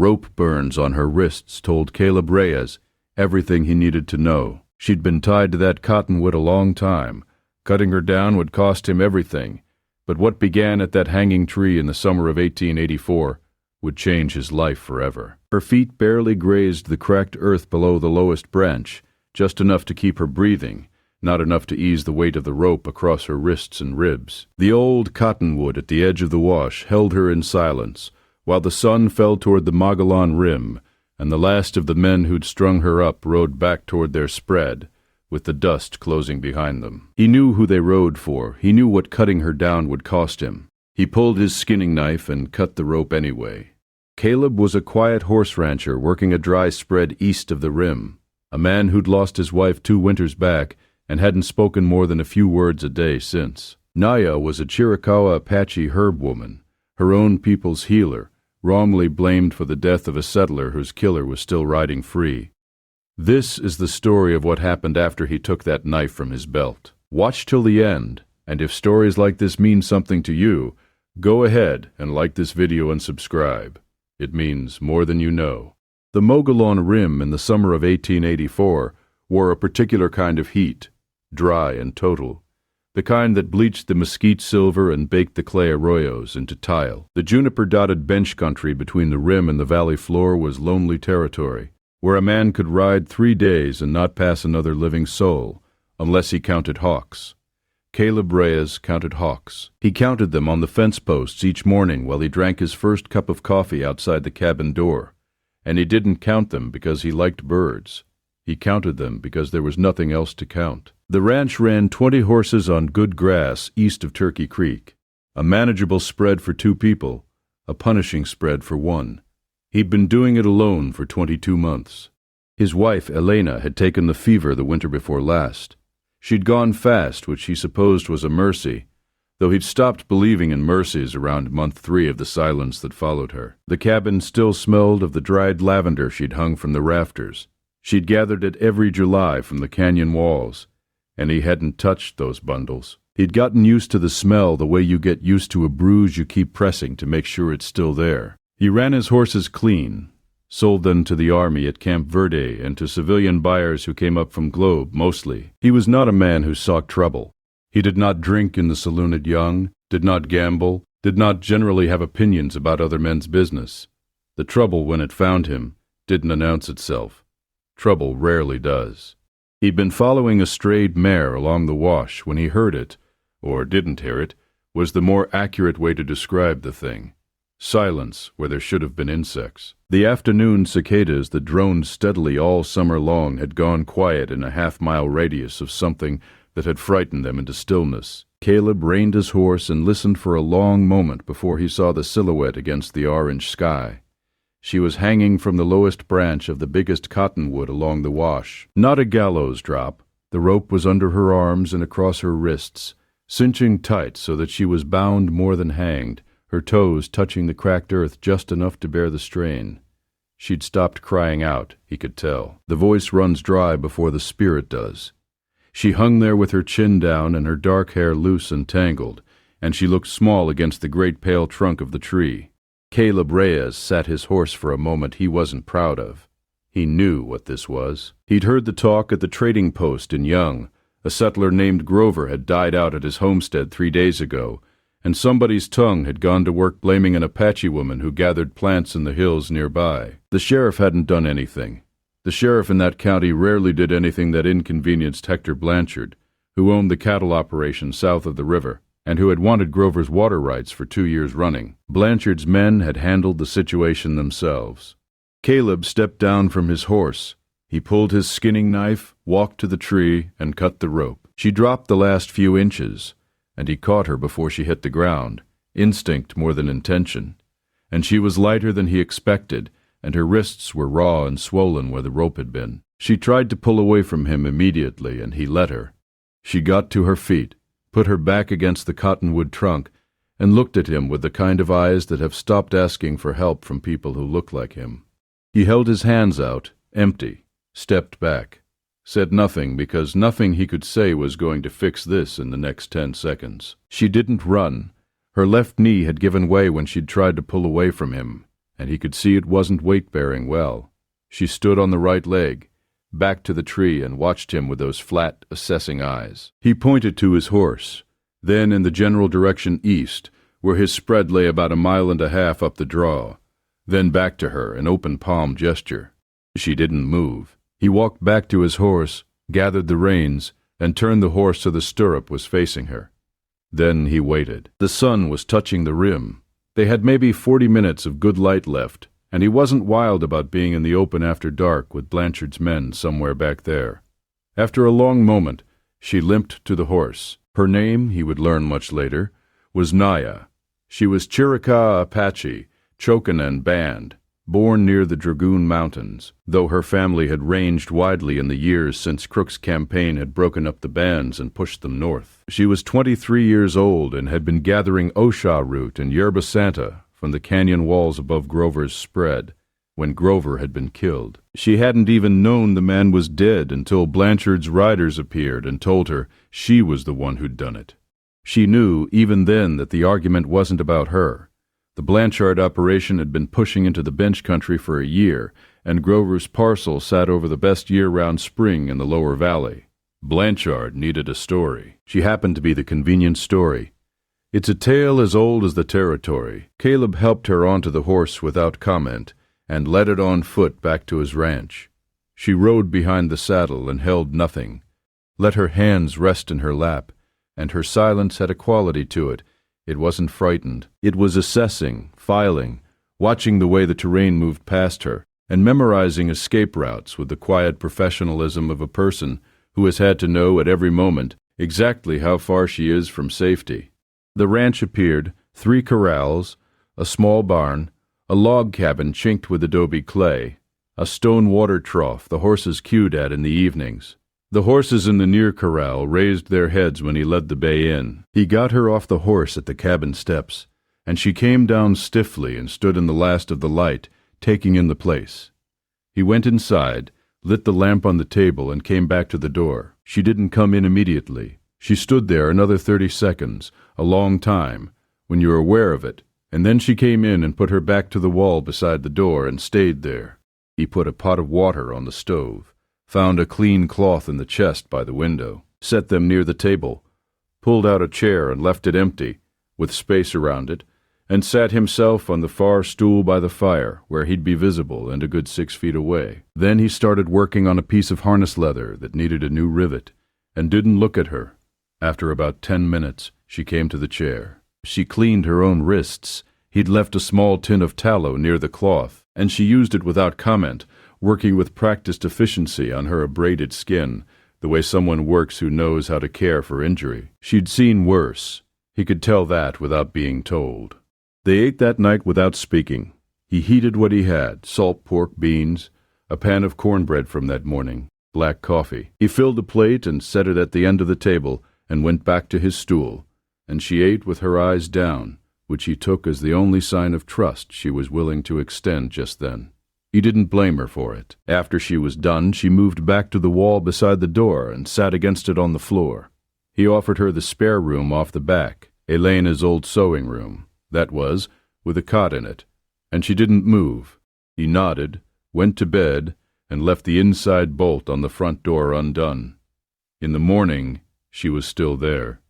Rope burns on her wrists told Caleb Reyes everything he needed to know. She'd been tied to that cottonwood a long time. Cutting her down would cost him everything, but what began at that hanging tree in the summer of 1884 would change his life forever. Her feet barely grazed the cracked earth below the lowest branch, just enough to keep her breathing, not enough to ease the weight of the rope across her wrists and ribs. The old cottonwood at the edge of the wash held her in silence, while the sun fell toward the Mogollon Rim, and the last of the men who'd strung her up rode back toward their spread, with the dust closing behind them. He knew who they rode for. He knew what cutting her down would cost him. He pulled his skinning knife and cut the rope anyway. Caleb was a quiet horse rancher working a dry spread east of the rim, a man who'd lost his wife 2 winters back and hadn't spoken more than a few words a day since. Naya was a Chiricahua Apache herb woman, her own people's healer, wrongly blamed for the death of a settler whose killer was still riding free. This is the story of what happened after he took that knife from his belt. Watch till the end, and if stories like this mean something to you, go ahead and like this video and subscribe. It means more than you know. The Mogollon Rim in the summer of 1884 wore a particular kind of heat, dry and total, the kind that bleached the mesquite silver and baked the clay arroyos into tile. The juniper-dotted bench country between the rim and the valley floor was lonely territory, where a man could ride 3 days and not pass another living soul, unless he counted hawks. Caleb Reyes counted hawks. He counted them on the fence posts each morning while he drank his first cup of coffee outside the cabin door, and he didn't count them because he liked birds. He counted them because there was nothing else to count. The ranch ran 20 horses on good grass east of Turkey Creek, a manageable spread for 2 people, a punishing spread for 1. He'd been doing it alone for 22 months. His wife, Elena, had taken the fever the winter before last. She'd gone fast, which he supposed was a mercy, though he'd stopped believing in mercies around month 3 of the silence that followed her. The cabin still smelled of the dried lavender she'd hung from the rafters. She'd gathered it every July from the canyon walls, and he hadn't touched those bundles. He'd gotten used to the smell the way you get used to a bruise you keep pressing to make sure it's still there. He ran his horses clean, sold them to the army at Camp Verde and to civilian buyers who came up from Globe, mostly. He was not a man who sought trouble. He did not drink in the saloon at Young, did not gamble, did not generally have opinions about other men's business. The trouble, when it found him, didn't announce itself. Trouble rarely does. He'd been following a strayed mare along the wash when he heard it, or didn't hear it, was the more accurate way to describe the thing. Silence where there should have been insects. The afternoon cicadas that droned steadily all summer long had gone quiet in a half-mile radius of something that had frightened them into stillness. Caleb reined his horse and listened for a long moment before he saw the silhouette against the orange sky. She was hanging from the lowest branch of the biggest cottonwood along the wash. Not a gallows drop. The rope was under her arms and across her wrists, cinching tight so that she was bound more than hanged, her toes touching the cracked earth just enough to bear the strain. She'd stopped crying out, he could tell. The voice runs dry before the spirit does. She hung there with her chin down and her dark hair loose and tangled, and she looked small against the great pale trunk of the tree. Caleb Reyes sat his horse for a moment he wasn't proud of. He knew what this was. He'd heard the talk at the trading post in Young. A settler named Grover had died out at his homestead 3 days ago, and somebody's tongue had gone to work blaming an Apache woman who gathered plants in the hills nearby. The sheriff hadn't done anything. The sheriff in that county rarely did anything that inconvenienced Hector Blanchard, who owned the cattle operation south of the river, and who had wanted Grover's water rights for 2 years running. Blanchard's men had handled the situation themselves. Caleb stepped down from his horse. He pulled his skinning knife, walked to the tree, and cut the rope. She dropped the last few inches, and he caught her before she hit the ground, instinct more than intention. And she was lighter than he expected, and her wrists were raw and swollen where the rope had been. She tried to pull away from him immediately, and he let her. She got to her feet, put her back against the cottonwood trunk, and looked at him with the kind of eyes that have stopped asking for help from people who look like him. He held his hands out, empty, stepped back, said nothing because nothing he could say was going to fix this in the next 10 seconds. She didn't run. Her left knee had given way when she'd tried to pull away from him, and he could see it wasn't weight-bearing well. She stood on the right leg, back to the tree, and watched him with those flat, assessing eyes. He pointed to his horse, then in the general direction east, where his spread lay about 1.5 miles up the draw, then back to her, an open palm gesture. She didn't move. He walked back to his horse, gathered the reins, and turned the horse so the stirrup was facing her. Then he waited. The sun was touching the rim. They had maybe 40 minutes of good light left, and he wasn't wild about being in the open after dark with Blanchard's men somewhere back there. After a long moment, she limped to the horse. Her name, he would learn much later, was Naya. She was Chiricahua Apache, Chokanen band, born near the Dragoon Mountains, though her family had ranged widely in the years since Crook's campaign had broken up the bands and pushed them north. She was 23 years old and had been gathering Oshaw root and yerba santa from the canyon walls above Grover's spread, when Grover had been killed. She hadn't even known the man was dead until Blanchard's riders appeared and told her she was the one who'd done it. She knew, even then, that the argument wasn't about her. The Blanchard operation had been pushing into the bench country for a year, and Grover's parcel sat over the best year-round spring in the lower valley. Blanchard needed a story. She happened to be the convenient story. It's a tale as old as the territory. Caleb helped her onto the horse without comment, and led it on foot back to his ranch. She rode behind the saddle and held nothing, let her hands rest in her lap, and her silence had a quality to it. It wasn't frightened. It was assessing, filing, watching the way the terrain moved past her, and memorizing escape routes with the quiet professionalism of a person who has had to know at every moment exactly how far she is from safety. The ranch appeared, 3 corrals, a small barn, a log cabin chinked with adobe clay, a stone water trough the horses queued at in the evenings. The horses in the near corral raised their heads when he led the bay in. He got her off the horse at the cabin steps, and she came down stiffly and stood in the last of the light, taking in the place. He went inside, lit the lamp on the table, and came back to the door. She didn't come in immediately. She stood there another 30 seconds, a long time, when you were aware of it, and then she came in and put her back to the wall beside the door and stayed there. He put a pot of water on the stove, found a clean cloth in the chest by the window, set them near the table, pulled out a chair and left it empty, with space around it, and sat himself on the far stool by the fire, where he'd be visible and a good 6 feet away. Then he started working on a piece of harness leather that needed a new rivet, and didn't look at her. After about 10 minutes, she came to the chair. She cleaned her own wrists. He'd left a small tin of tallow near the cloth, and she used it without comment, working with practiced efficiency on her abraded skin, the way someone works who knows how to care for injury. She'd seen worse. He could tell that without being told. They ate that night without speaking. He heated what he had, salt pork, beans, a pan of cornbread from that morning, black coffee. He filled a plate and set it at the end of the table and went back to his stool, and she ate with her eyes down, which he took as the only sign of trust she was willing to extend just then. He didn't blame her for it. After she was done, she moved back to the wall beside the door and sat against it on the floor. He offered her the spare room off the back, Elena's old sewing room, that was, with a cot in it, and she didn't move. He nodded, went to bed, and left the inside bolt on the front door undone. In the morning, she was still there.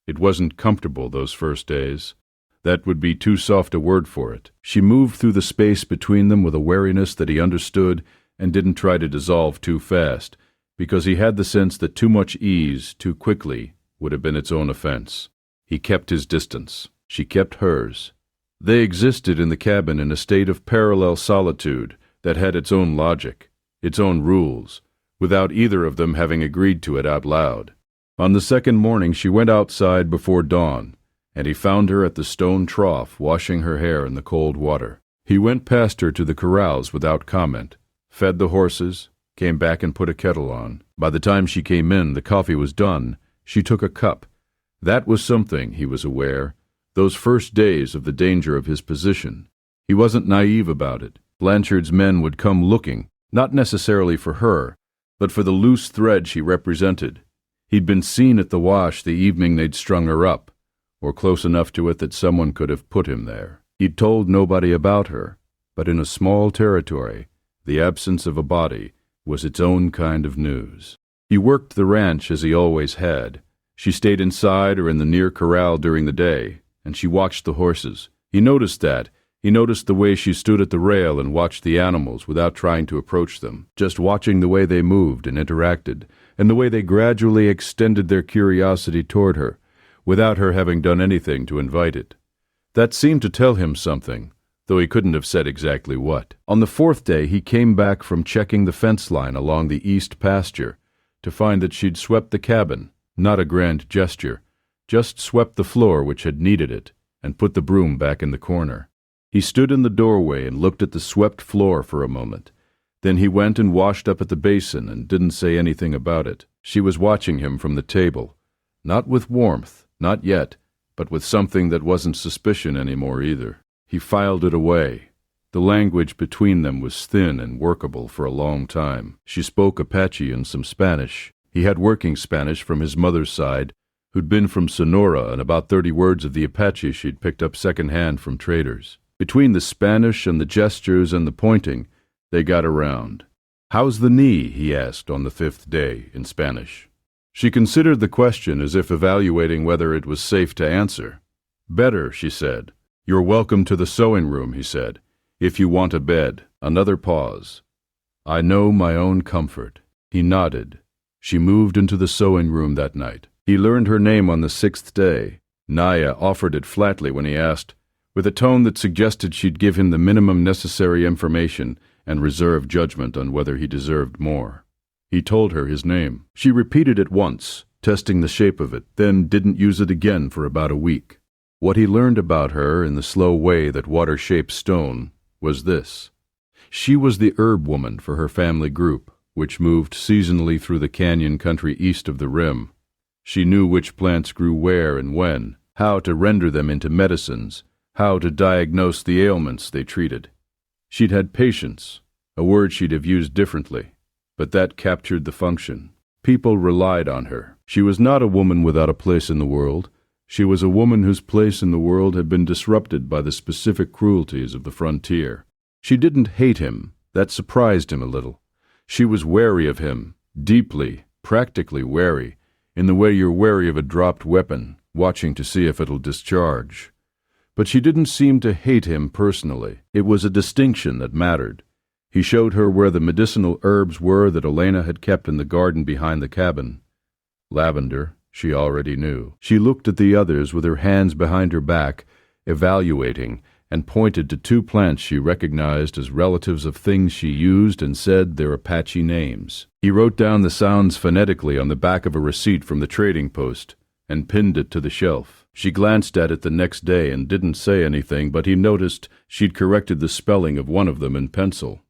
It wasn't comfortable those first days. That would be too soft a word for it. She moved through the space between them with a wariness that he understood and didn't try to dissolve too fast, because he had the sense that too much ease, too quickly, would have been its own offense. He kept his distance. She kept hers. They existed in the cabin in a state of parallel solitude that had its own logic, its own rules, without either of them having agreed to it out loud. On the second morning she went outside before dawn, and he found her at the stone trough washing her hair in the cold water. He went past her to the corrals without comment, fed the horses, came back and put a kettle on. By the time she came in, the coffee was done. She took a cup. That was something, he was aware, those first days of the danger of his position. He wasn't naive about it. Blanchard's men would come looking, not necessarily for her, but for the loose thread she represented. He'd been seen at the wash the evening they'd strung her up, or close enough to it that someone could have put him there. He'd told nobody about her, but in a small territory, the absence of a body was its own kind of news. He worked the ranch as he always had. She stayed inside or in the near corral during the day, and she watched the horses. He noticed that. He noticed the way she stood at the rail and watched the animals without trying to approach them, just watching the way they moved and interacted, and the way they gradually extended their curiosity toward her, without her having done anything to invite it. That seemed to tell him something, though he couldn't have said exactly what. On the fourth day, he came back from checking the fence line along the east pasture to find that she'd swept the cabin, not a grand gesture, just swept the floor which had needed it, and put the broom back in the corner. He stood in the doorway and looked at the swept floor for a moment. Then he went and washed up at the basin and didn't say anything about it. She was watching him from the table, not with warmth, not yet, but with something that wasn't suspicion anymore either. He filed it away. The language between them was thin and workable for a long time. She spoke Apache and some Spanish. He had working Spanish from his mother's side, who'd been from Sonora, and about 30 words of the Apache she'd picked up second-hand from traders. Between the Spanish and the gestures and the pointing, they got around. "How's the knee?" he asked on the 5th day in Spanish. She considered the question as if evaluating whether it was safe to answer. "Better," she said. "You're welcome to the sewing room," he said, "if you want a bed." Another pause. "I know my own comfort." He nodded. She moved into the sewing room that night. He learned her name on the 6th day. Naya offered it flatly when he asked, with a tone that suggested she'd give him the minimum necessary information and reserve judgment on whether he deserved more. He told her his name. She repeated it once, testing the shape of it, then didn't use it again for about a week. What he learned about her in the slow way that water shapes stone was this. She was the herb woman for her family group, which moved seasonally through the canyon country east of the rim. She knew which plants grew where and when, how to render them into medicines, how to diagnose the ailments they treated. She'd had patience, a word she'd have used differently, but that captured the function. People relied on her. She was not a woman without a place in the world. She was a woman whose place in the world had been disrupted by the specific cruelties of the frontier. She didn't hate him. That surprised him a little. She was wary of him, deeply, practically wary, in the way you're wary of a dropped weapon, watching to see if it'll discharge. But she didn't seem to hate him personally. It was a distinction that mattered. He showed her where the medicinal herbs were that Elena had kept in the garden behind the cabin. Lavender, she already knew. She looked at the others with her hands behind her back, evaluating, and pointed to 2 plants she recognized as relatives of things she used and said their Apache names. He wrote down the sounds phonetically on the back of a receipt from the trading post and pinned it to the shelf. She glanced at it the next day and didn't say anything, but he noticed she'd corrected the spelling of one of them in pencil.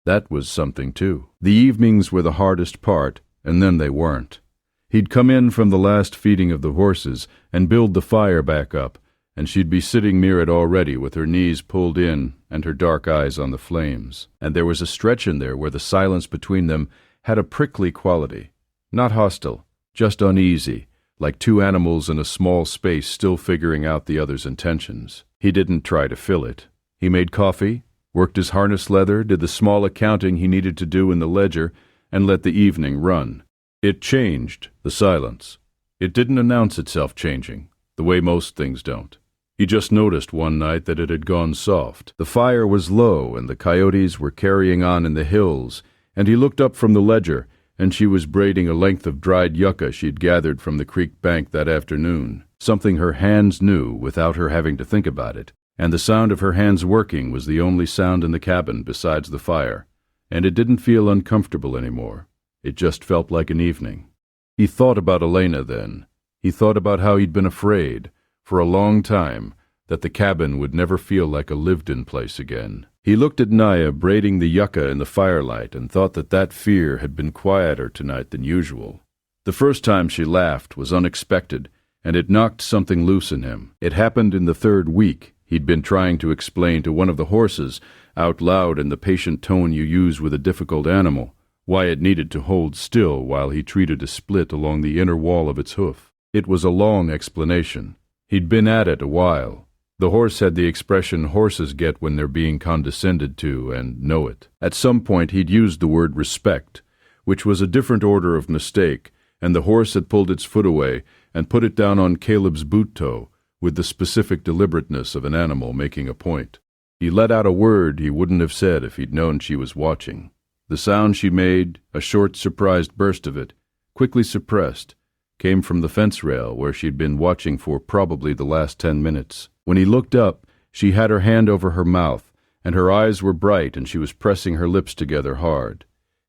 That was something, too. The evenings were the hardest part, and then they weren't. He'd come in from the last feeding of the horses and build the fire back up, and she'd be sitting near it already with her knees pulled in and her dark eyes on the flames. And there was a stretch in there where the silence between them had a prickly quality. Not hostile, just uneasy, like 2 animals in a small space still figuring out the other's intentions. He didn't try to fill it. He made coffee, worked his harness leather, did the small accounting he needed to do in the ledger, and let the evening run. It changed, the silence. It didn't announce itself changing, the way most things don't. He just noticed one night that it had gone soft. The fire was low, and the coyotes were carrying on in the hills, and he looked up from the ledger, and she was braiding a length of dried yucca she'd gathered from the creek bank that afternoon, something her hands knew without her having to think about it, and the sound of her hands working was the only sound in the cabin besides the fire, and it didn't feel uncomfortable anymore. It just felt like an evening. He thought about Elena then. He thought about how he'd been afraid, for a long time, that the cabin would never feel like a lived-in place again. He looked at Naya braiding the yucca in the firelight and thought that fear had been quieter tonight than usual. The first time she laughed was unexpected, and it knocked something loose in him. It happened in the 3rd week. He'd been trying to explain to one of the horses, out loud in the patient tone you use with a difficult animal, why it needed to hold still while he treated a split along the inner wall of its hoof. It was a long explanation. He'd been at it a while. The horse had the expression horses get when they're being condescended to and know it. At some point he'd used the word respect, which was a different order of mistake, and the horse had pulled its foot away and put it down on Caleb's boot toe with the specific deliberateness of an animal making a point. He let out a word he wouldn't have said if he'd known she was watching. The sound she made, a short, surprised burst of it, quickly suppressed, came from the fence rail where she'd been watching for probably the last 10 minutes. When he looked up, she had her hand over her mouth, and her eyes were bright and she was pressing her lips together hard,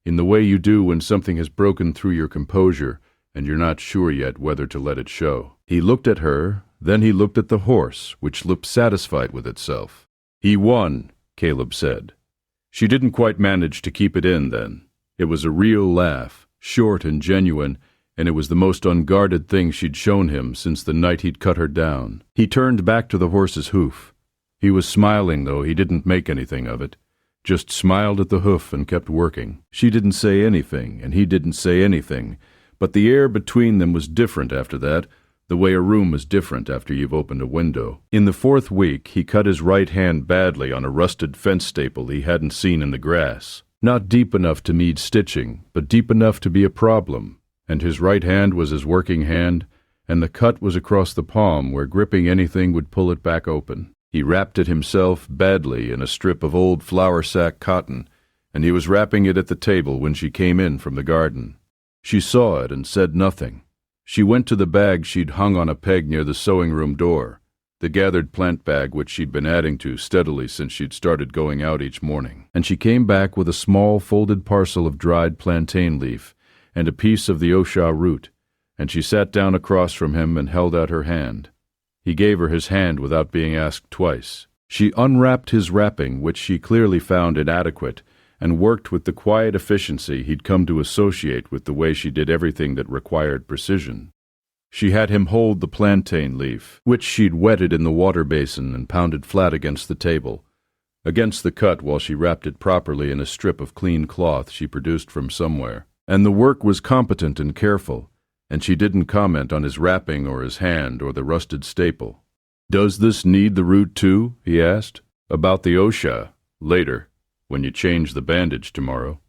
in the way you do when something has broken through your composure and you're not sure yet whether to let it show. He looked at her, then he looked at the horse, which looked satisfied with itself. "He won," Caleb said. She didn't quite manage to keep it in then. It was a real laugh, short and genuine, and it was the most unguarded thing she'd shown him since the night he'd cut her down. He turned back to the horse's hoof. He was smiling, though he didn't make anything of it. Just smiled at the hoof and kept working. She didn't say anything, and he didn't say anything, but the air between them was different after that, the way a room is different after you've opened a window. In the 4th week, he cut his right hand badly on a rusted fence staple he hadn't seen in the grass. Not deep enough to need stitching, but deep enough to be a problem. And his right hand was his working hand, and the cut was across the palm where gripping anything would pull it back open. He wrapped it himself badly in a strip of old flour sack cotton, and he was wrapping it at the table when she came in from the garden. She saw it and said nothing. She went to the bag she'd hung on a peg near the sewing room door, the gathered plant bag which she'd been adding to steadily since she'd started going out each morning, and she came back with a small folded parcel of dried plantain leaf and a piece of the osha root, and she sat down across from him and held out her hand. He gave her his hand without being asked twice. She unwrapped his wrapping, which she clearly found inadequate, and worked with the quiet efficiency he'd come to associate with the way she did everything that required precision. She had him hold the plantain leaf, which she'd wetted in the water basin and pounded flat against the table, against the cut while she wrapped it properly in a strip of clean cloth she produced from somewhere. And the work was competent and careful, and she didn't comment on his wrapping or his hand or the rusted staple. "Does this need the root too?" he asked. "About the osha, later, when you change the bandage tomorrow."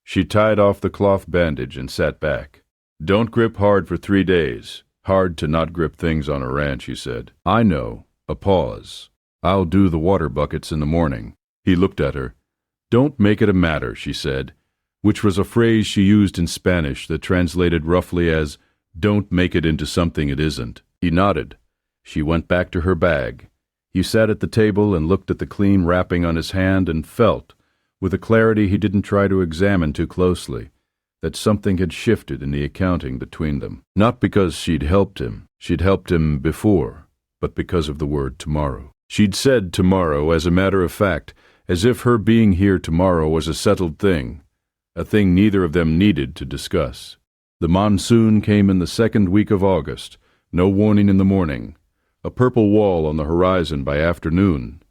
She tied off the cloth bandage and sat back. "Don't grip hard for 3 days. Hard to not grip things on a ranch," he said. "I know." A pause. "I'll do the water buckets in the morning." He looked at her. "Don't make it a matter," she said, which was a phrase she used in Spanish that translated roughly as, "Don't make it into something it isn't." He nodded. She went back to her bag. He sat at the table and looked at the clean wrapping on his hand and felt, with a clarity he didn't try to examine too closely, that something had shifted in the accounting between them. Not because she'd helped him before, but because of the word tomorrow. She'd said tomorrow as a matter of fact, as if her being here tomorrow was a settled thing, a thing neither of them needed to discuss. The monsoon came in the 2nd week of August, no warning in the morning, a purple wall on the horizon by afternoon,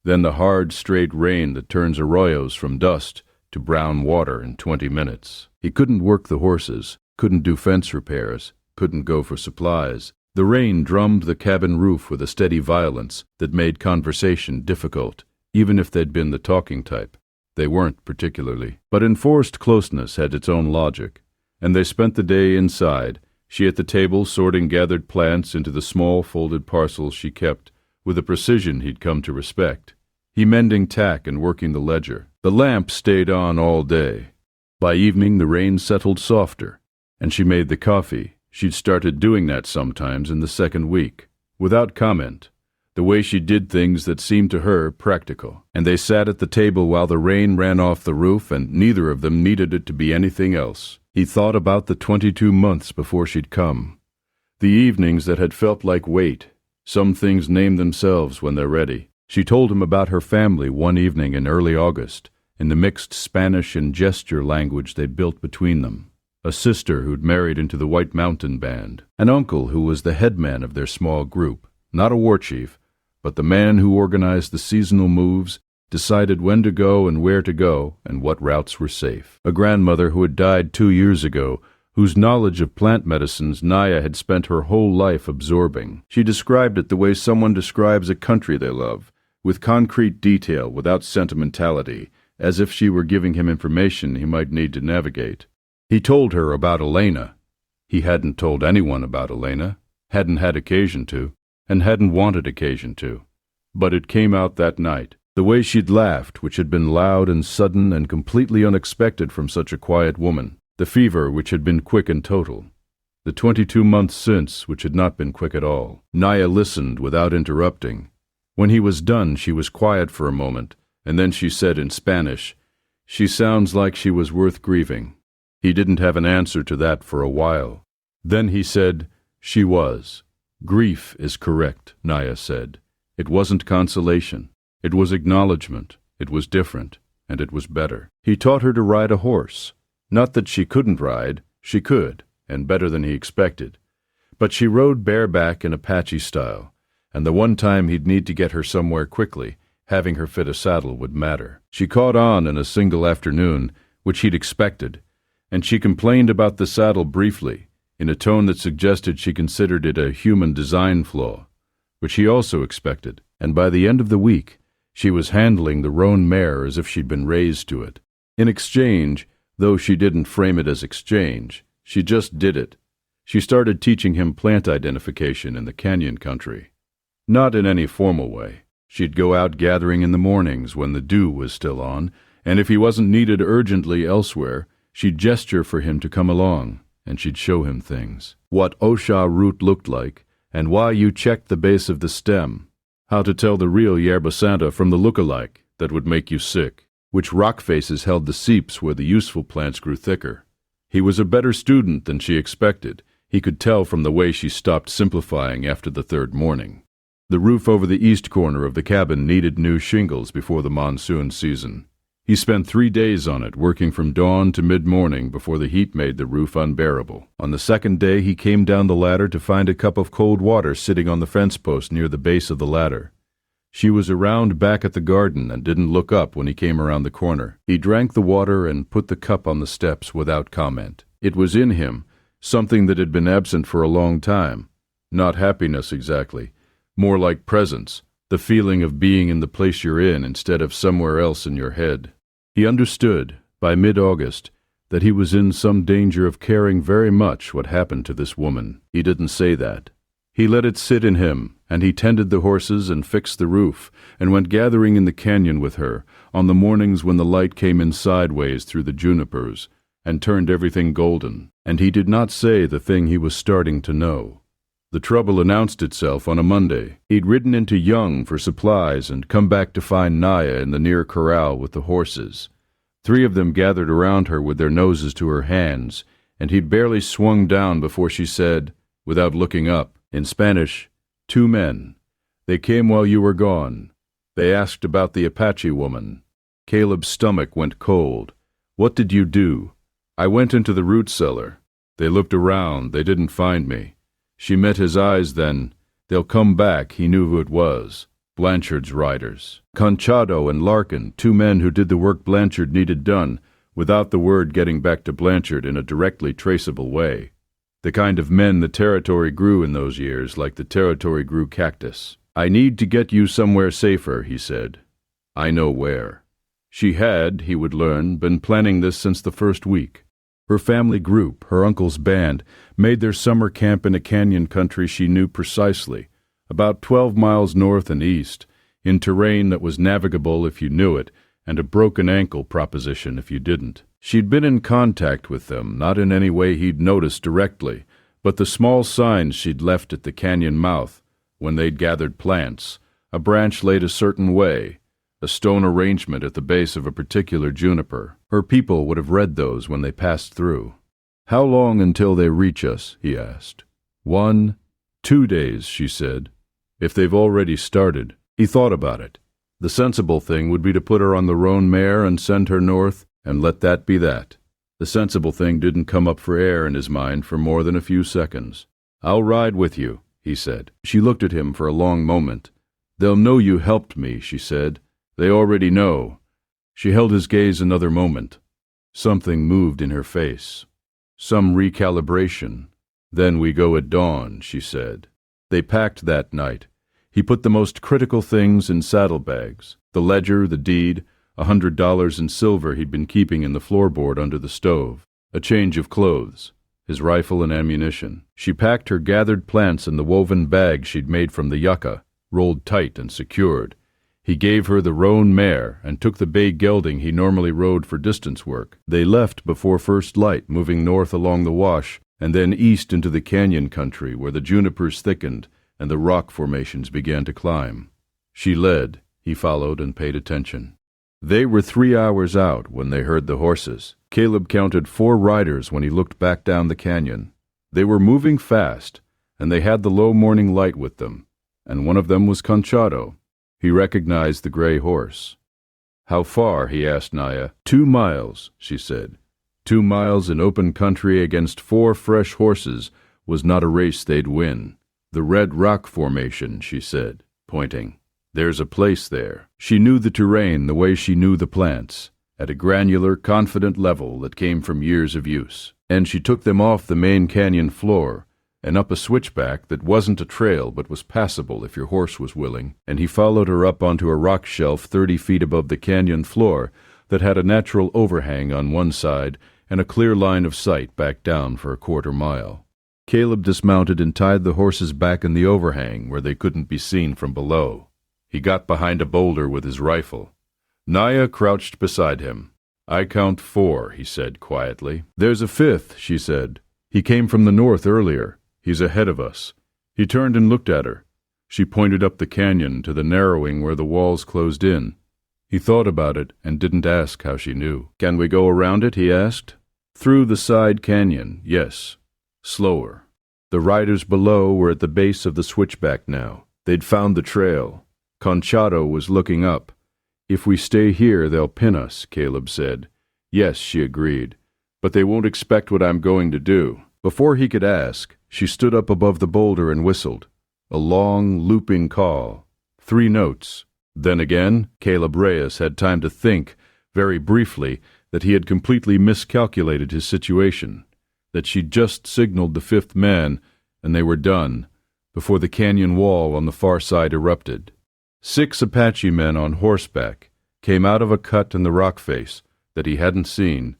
then the hard, straight rain that turns arroyos from dust to brown water in 20 minutes. He couldn't work the horses, couldn't do fence repairs, couldn't go for supplies. The rain drummed the cabin roof with a steady violence that made conversation difficult, even if they'd been the talking type. They weren't particularly. But enforced closeness had its own logic, and they spent the day inside, she at the table sorting gathered plants into the small folded parcels she kept with a precision he'd come to respect. He mending tack and working the ledger. The lamp stayed on all day. By evening the rain settled softer, and she made the coffee. She'd started doing that sometimes in the 2nd week, without comment, the way she did things that seemed to her practical. And they sat at the table while the rain ran off the roof, and neither of them needed it to be anything else. He thought about the 22 months before she'd come, the evenings that had felt like wait. Some things name themselves when they're ready. She told him about her family one evening in early August, in the mixed Spanish and gesture language they'd built between them. A sister who'd married into the White Mountain Band, an uncle who was the headman of their small group, not a war chief, but the man who organized the seasonal moves, decided when to go and where to go, and what routes were safe. A grandmother who had died 2 years ago, whose knowledge of plant medicines Naya had spent her whole life absorbing. She described it the way someone describes a country they love, with concrete detail without sentimentality, as if she were giving him information he might need to navigate. He told her about Elena. He hadn't told anyone about Elena, hadn't had occasion to, and hadn't wanted occasion to. But it came out that night. The way she'd laughed, which had been loud and sudden and completely unexpected from such a quiet woman. The fever, which had been quick and total. The 22 months since, which had not been quick at all. Naya listened without interrupting. When he was done, she was quiet for a moment, and then she said in Spanish, "She sounds like she was worth grieving." He didn't have an answer to that for a while. Then he said, "She was. Grief is correct," Naya said. It wasn't consolation. It was acknowledgement. It was different, and it was better. He taught her to ride a horse. Not that she couldn't ride. She could, and better than he expected. But she rode bareback in Apache style, and the one time he'd need to get her somewhere quickly, having her fit a saddle would matter. She caught on in a single afternoon, which he'd expected, and she complained about the saddle briefly, in a tone that suggested she considered it a human design flaw, which he also expected, and by the end of the week, she was handling the roan mare as if she'd been raised to it. In exchange, though she didn't frame it as exchange, she just did it. She started teaching him plant identification in the canyon country. Not in any formal way. She'd go out gathering in the mornings when the dew was still on, and if he wasn't needed urgently elsewhere, she'd gesture for him to come along, and she'd show him things. What Osha root looked like, and why you checked the base of the stem. How to tell the real yerba santa from the look-alike that would make you sick. Which rock faces held the seeps where the useful plants grew thicker. He was a better student than she expected. He could tell from the way she stopped simplifying after the third morning. The roof over the east corner of the cabin needed new shingles before the monsoon season. He spent 3 days on it, working from dawn to mid-morning before the heat made the roof unbearable. On the second day, he came down the ladder to find a cup of cold water sitting on the fence post near the base of the ladder. She was around back at the garden and didn't look up when he came around the corner. He drank the water and put the cup on the steps without comment. It was in him, something that had been absent for a long time. Not happiness exactly, more like presence, the feeling of being in the place you're in instead of somewhere else in your head. He understood, by mid-August, that he was in some danger of caring very much what happened to this woman. He didn't say that. He let it sit in him, and he tended the horses and fixed the roof, and went gathering in the canyon with her, on the mornings when the light came in sideways through the junipers, and turned everything golden. And he did not say the thing he was starting to know. The trouble announced itself on a Monday. He'd ridden into Young for supplies and come back to find Naya in the near corral with the horses. 3 of them gathered around her with their noses to her hands, and he'd barely swung down before she said, without looking up, in Spanish, 2 men. They came while you were gone. They asked about the Apache woman. Caleb's stomach went cold. What did you do? I went into the root cellar. They looked around. They didn't find me. She met his eyes then. They'll come back. He knew who it was. Blanchard's riders. Conchado and Larkin, 2 men who did the work Blanchard needed done, without the word getting back to Blanchard in a directly traceable way. The kind of men the territory grew in those years, like the territory grew cactus. I need to get you somewhere safer, he said. I know where. She had, he would learn, been planning this since the first week. Her family group, her uncle's band, made their summer camp in a canyon country she knew precisely, about 12 miles north and east, in terrain that was navigable if you knew it, and a broken ankle proposition if you didn't. She'd been in contact with them, not in any way he'd noticed directly, but the small signs she'd left at the canyon mouth, when they'd gathered plants, a branch laid a certain way, a stone arrangement at the base of a particular juniper. Her people would have read those when they passed through. How long until they reach us? He asked. 1, 2 days, she said. If they've already started. He thought about it. The sensible thing would be to put her on the roan mare and send her north, and let that be that. The sensible thing didn't come up for air in his mind for more than a few seconds. I'll ride with you, he said. She looked at him for a long moment. They'll know you helped me, she said. They already know. She held his gaze another moment. Something moved in her face. Some recalibration. Then we go at dawn, she said. They packed that night. He put the most critical things in saddlebags, the ledger, the deed, $100 in silver he'd been keeping in the floorboard under the stove, a change of clothes, his rifle and ammunition. She packed her gathered plants in the woven bag she'd made from the yucca, rolled tight and secured. He gave her the roan mare and took the bay gelding he normally rode for distance work. They left before first light, moving north along the wash and then east into the canyon country where the junipers thickened and the rock formations began to climb. She led, he followed and paid attention. They were 3 hours out when they heard the horses. Caleb counted 4 riders when he looked back down the canyon. They were moving fast, and they had the low morning light with them, and one of them was Conchado. He recognized the gray horse. "How far?" he asked Naya. 2 miles, she said. 2 miles in open country against 4 fresh horses was not a race they'd win. "The red rock formation," she said, pointing. "There's a place there." She knew the terrain the way she knew the plants, at a granular, confident level that came from years of use. And she took them off the main canyon floor and up a switchback that wasn't a trail but was passable if your horse was willing, and he followed her up onto a rock shelf 30 feet above the canyon floor that had a natural overhang on one side and a clear line of sight back down for a quarter mile. Caleb dismounted and tied the horses back in the overhang where they couldn't be seen from below. He got behind a boulder with his rifle. Naya crouched beside him. "I count 4, he said quietly. "There's a 5th, she said. "He came from the north earlier. He's ahead of us." He turned and looked at her. She pointed up the canyon to the narrowing where the walls closed in. He thought about it and didn't ask how she knew. "Can we go around it?" he asked. "Through the side canyon, yes. Slower." The riders below were at the base of the switchback now. They'd found the trail. Conchado was looking up. "If we stay here, they'll pin us," Caleb said. "Yes," she agreed, "but they won't expect what I'm going to do." Before he could ask, she stood up above the boulder and whistled. A long, looping call. 3 notes. Then again, Caleb Reyes had time to think, very briefly, that he had completely miscalculated his situation, that she'd just signaled the 5th man, and they were done, before the canyon wall on the far side erupted. 6 Apache men on horseback came out of a cut in the rock face that he hadn't seen,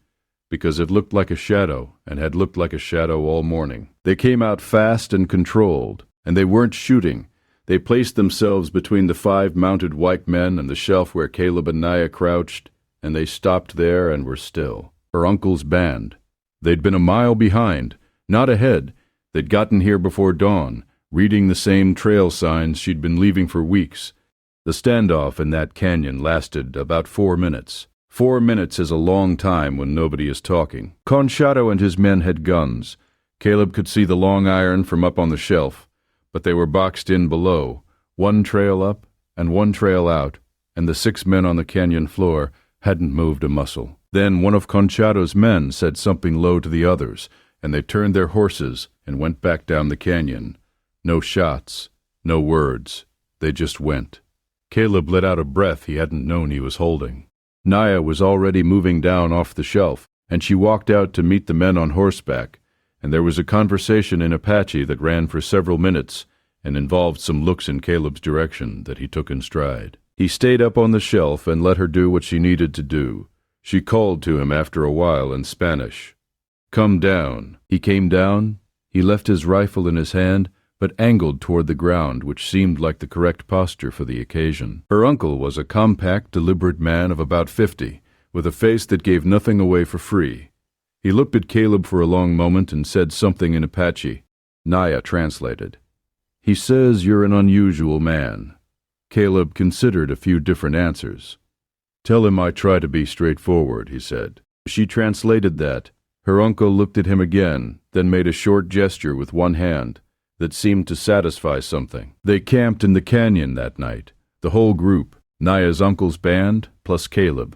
because it looked like a shadow and had looked like a shadow all morning. They came out fast and controlled, and they weren't shooting. They placed themselves between the 5 mounted white men and the shelf where Caleb and Naya crouched, and they stopped there and were still. Her uncle's band. They'd been a mile behind, not ahead. They'd gotten here before dawn, reading the same trail signs she'd been leaving for weeks. The standoff in that canyon lasted about 4 minutes. 4 minutes is a long time when nobody is talking. Conchado and his men had guns. Caleb could see the long iron from up on the shelf, but they were boxed in below, 1 trail up and 1 trail out, and the 6 men on the canyon floor hadn't moved a muscle. Then one of Conchado's men said something low to the others, and they turned their horses and went back down the canyon. No shots, no words. They just went. Caleb let out a breath he hadn't known he was holding. Naya was already moving down off the shelf, and she walked out to meet the men on horseback, and there was a conversation in Apache that ran for several minutes and involved some looks in Caleb's direction that he took in stride. He stayed up on the shelf and let her do what she needed to do. She called to him after a while in Spanish. "Come down." He came down. He left his rifle in his hand, but angled toward the ground, which seemed like the correct posture for the occasion. Her uncle was a compact, deliberate man of about 50, with a face that gave nothing away for free. He looked at Caleb for a long moment and said something in Apache. Naya translated. "He says you're an unusual man." Caleb considered a few different answers. "Tell him I try to be straightforward," he said. She translated that. Her uncle looked at him again, then made a short gesture with one hand that seemed to satisfy something. They camped in the canyon that night, the whole group, Naya's uncle's band plus Caleb,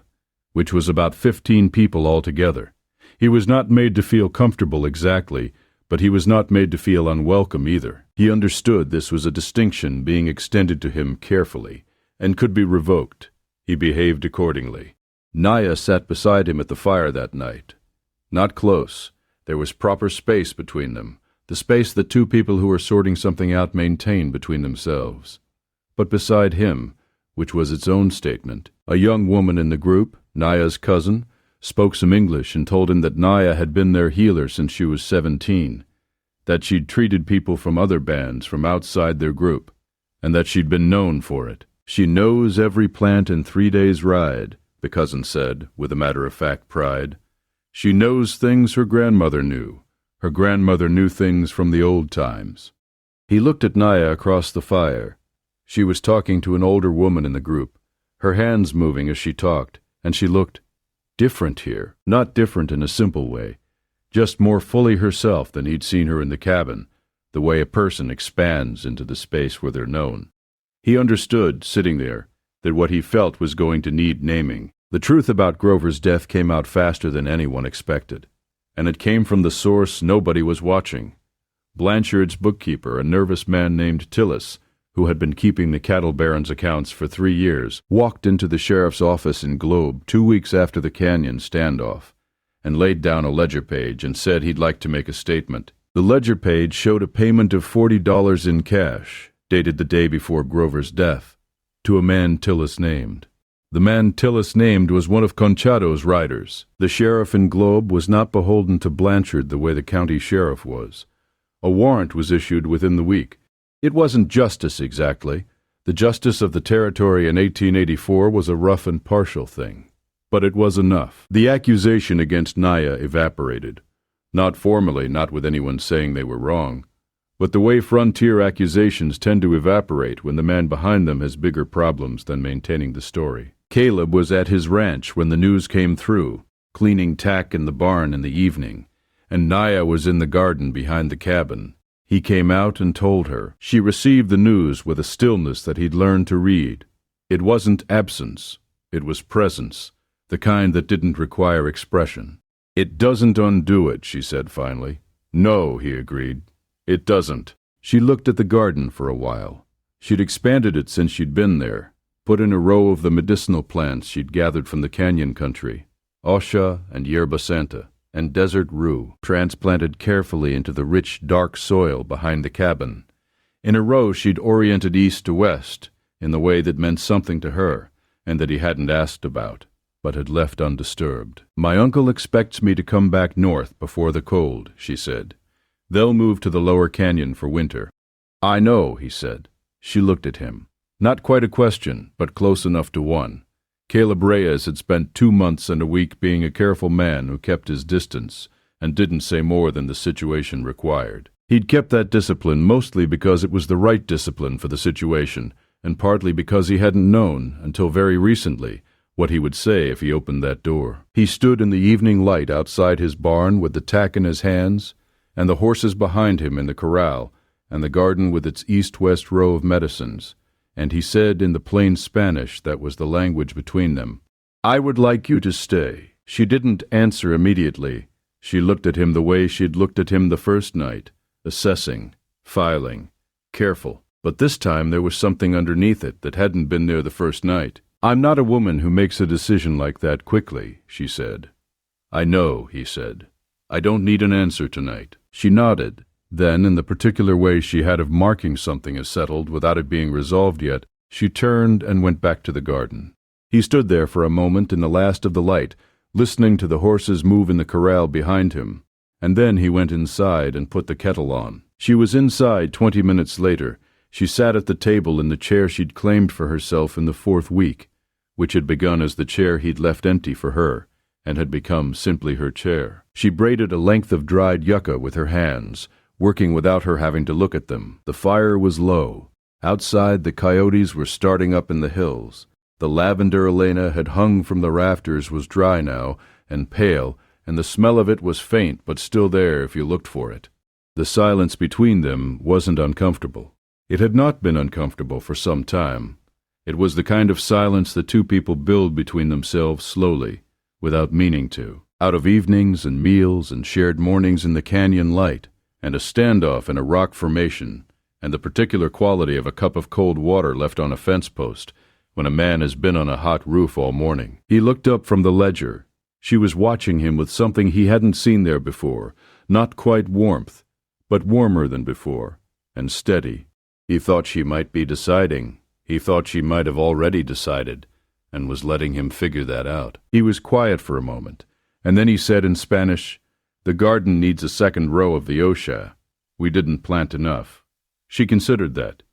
which was about 15 people altogether. He was not made to feel comfortable exactly, but he was not made to feel unwelcome either. He understood this was a distinction being extended to him carefully, and could be revoked. He behaved accordingly. Naya sat beside him at the fire that night. Not close, There was proper space between them, the space that two people who were sorting something out maintained between themselves. But beside him, which was its own statement, a young woman in the group, Naya's cousin, spoke some English and told him that Naya had been their healer since she was 17, that she'd treated people from other bands from outside their group, and that she'd been known for it. "She knows every plant in 3 days' ride," the cousin said, with a matter-of-fact pride. "She knows things her grandmother knew. Her grandmother knew things from the old times." He looked at Naya across the fire. She was talking to an older woman in the group, her hands moving as she talked, and she looked different here, not different in a simple way, just more fully herself than he'd seen her in the cabin, the way a person expands into the space where they're known. He understood, sitting there, that what he felt was going to need naming. The truth about Grover's death came out faster than anyone expected, and it came from the source nobody was watching. Blanchard's bookkeeper, a nervous man named Tillis, who had been keeping the cattle baron's accounts for 3 years, walked into the sheriff's office in Globe 2 weeks after the Canyon Standoff, and laid down a ledger page and said he'd like to make a statement. The ledger page showed a payment of $40 in cash, dated the day before Grover's death, to a man Tillis named. The man Tillis named was one of Conchado's riders. The sheriff in Globe was not beholden to Blanchard the way the county sheriff was. A warrant was issued within the week. It wasn't justice exactly. The justice of the territory in 1884 was a rough and partial thing. But it was enough. The accusation against Naya evaporated. Not formally, not with anyone saying they were wrong, but the way frontier accusations tend to evaporate when the man behind them has bigger problems than maintaining the story. Caleb was at his ranch when the news came through, cleaning tack in the barn in the evening, and Naya was in the garden behind the cabin. He came out and told her. She received the news with a stillness that he'd learned to read. It wasn't absence, it was presence, the kind that didn't require expression. "It doesn't undo it," she said finally. "No," he agreed. "It doesn't." She looked at the garden for a while. She'd expanded it since she'd been there, put in a row of the medicinal plants she'd gathered from the canyon country, osha and yerba santa, and desert rue, transplanted carefully into the rich, dark soil behind the cabin. In a row she'd oriented east to west, in the way that meant something to her, and that he hadn't asked about, but had left undisturbed. "My uncle expects me to come back north before the cold," she said. "They'll move to the lower canyon for winter." "I know," he said. She looked at him. Not quite a question, but close enough to one. Caleb Reyes had spent 2 months and a week being a careful man who kept his distance and didn't say more than the situation required. He'd kept that discipline mostly because it was the right discipline for the situation, and partly because he hadn't known, until very recently, what he would say if he opened that door. He stood in the evening light outside his barn with the tack in his hands, and the horses behind him in the corral, and the garden with its east-west row of medicines, and he said in the plain Spanish that was the language between them, "I would like you to stay." She didn't answer immediately. She looked at him the way she'd looked at him the first night, assessing, filing, careful. But this time there was something underneath it that hadn't been there the first night. "I'm not a woman who makes a decision like that quickly," she said. "I know," he said. "I don't need an answer tonight." She nodded. Then, in the particular way she had of marking something as settled without it being resolved yet, she turned and went back to the garden. He stood there for a moment in the last of the light, listening to the horses move in the corral behind him, and then he went inside and put the kettle on. She was inside 20 minutes later. She sat at the table in the chair she'd claimed for herself in the 4th week, which had begun as the chair he'd left empty for her, and had become simply her chair. She braided a length of dried yucca with her hands, working without her having to look at them. The fire was low. Outside, the coyotes were starting up in the hills. The lavender Elena had hung from the rafters was dry now, and pale, and the smell of it was faint but still there if you looked for it. The silence between them wasn't uncomfortable. It had not been uncomfortable for some time. It was the kind of silence that two people build between themselves slowly, without meaning to, out of evenings and meals and shared mornings in the canyon light, and a standoff in a rock formation, and the particular quality of a cup of cold water left on a fence post when a man has been on a hot roof all morning. He looked up from the ledger. She was watching him with something he hadn't seen there before, not quite warmth, but warmer than before, and steady. He thought she might be deciding. He thought she might have already decided, and was letting him figure that out. He was quiet for a moment, and then he said in Spanish, "The garden needs a second row of the osha. We didn't plant enough." She considered that.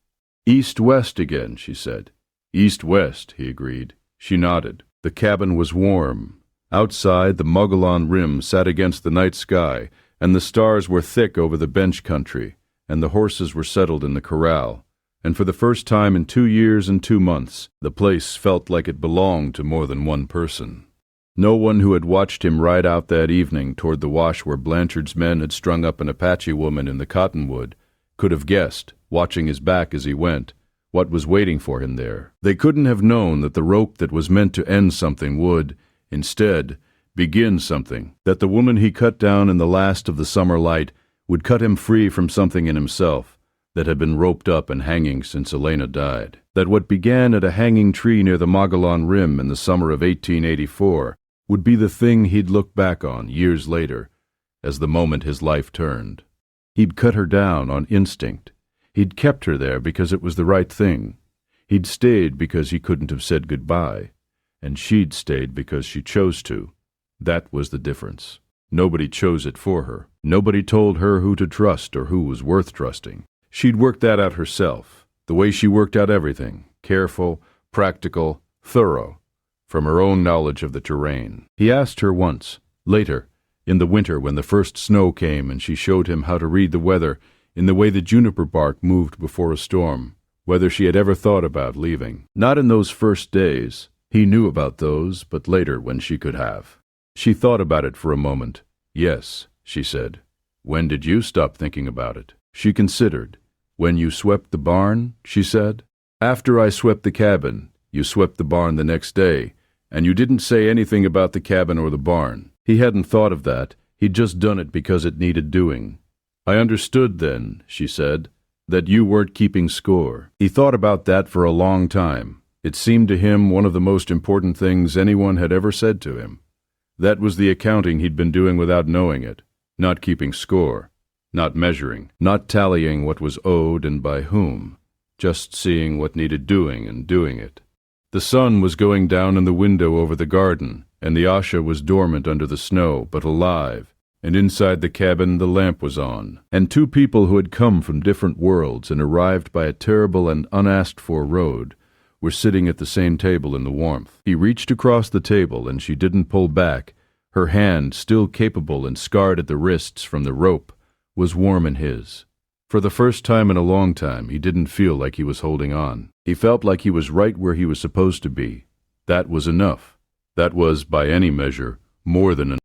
"East-west again," she said. "East-west," he agreed. She nodded. The cabin was warm. Outside, the Mogollon Rim sat against the night sky, and the stars were thick over the bench country, and the horses were settled in the corral. And for the first time in 2 years and 2 months, the place felt like it belonged to more than one person. No one who had watched him ride out that evening toward the wash where Blanchard's men had strung up an Apache woman in the Cottonwood could have guessed, watching his back as he went, what was waiting for him there. They couldn't have known that the rope that was meant to end something would, instead, begin something, that the woman he cut down in the last of the summer light would cut him free from something in himself that had been roped up and hanging since Elena died, that what began at a hanging tree near the Mogollon Rim in the summer of 1884 would be the thing he'd look back on years later as the moment his life turned. He'd cut her down on instinct. He'd kept her there because it was the right thing. He'd stayed because he couldn't have said goodbye, and she'd stayed because she chose to. That was the difference. Nobody chose it for her. Nobody told her who to trust or who was worth trusting. She'd worked that out herself, the way she worked out everything, careful, practical, thorough, from her own knowledge of the terrain. He asked her once, later, in the winter when the first snow came and she showed him how to read the weather in the way the juniper bark moved before a storm, whether she had ever thought about leaving. Not in those first days. He knew about those, but later when she could have. She thought about it for a moment. "Yes," she said. "When did you stop thinking about it?" She considered. "When you swept the barn," she said. "After I swept the cabin, you swept the barn the next day, and you didn't say anything about the cabin or the barn." He hadn't thought of that. He'd just done it because it needed doing. "I understood then," she said, "that you weren't keeping score." He thought about that for a long time. It seemed to him one of the most important things anyone had ever said to him. That was the accounting he'd been doing without knowing it, not keeping score, not measuring, not tallying what was owed and by whom, just seeing what needed doing and doing it. The sun was going down in the window over the garden, and the asha was dormant under the snow, but alive, and inside the cabin the lamp was on, and 2 people who had come from different worlds and arrived by a terrible and unasked-for road were sitting at the same table in the warmth. He reached across the table, and she didn't pull back. Her hand, still capable and scarred at the wrists from the rope, was warm in his. For the first time in a long time, he didn't feel like he was holding on. He felt like he was right where he was supposed to be. That was enough. That was, by any measure, more than enough.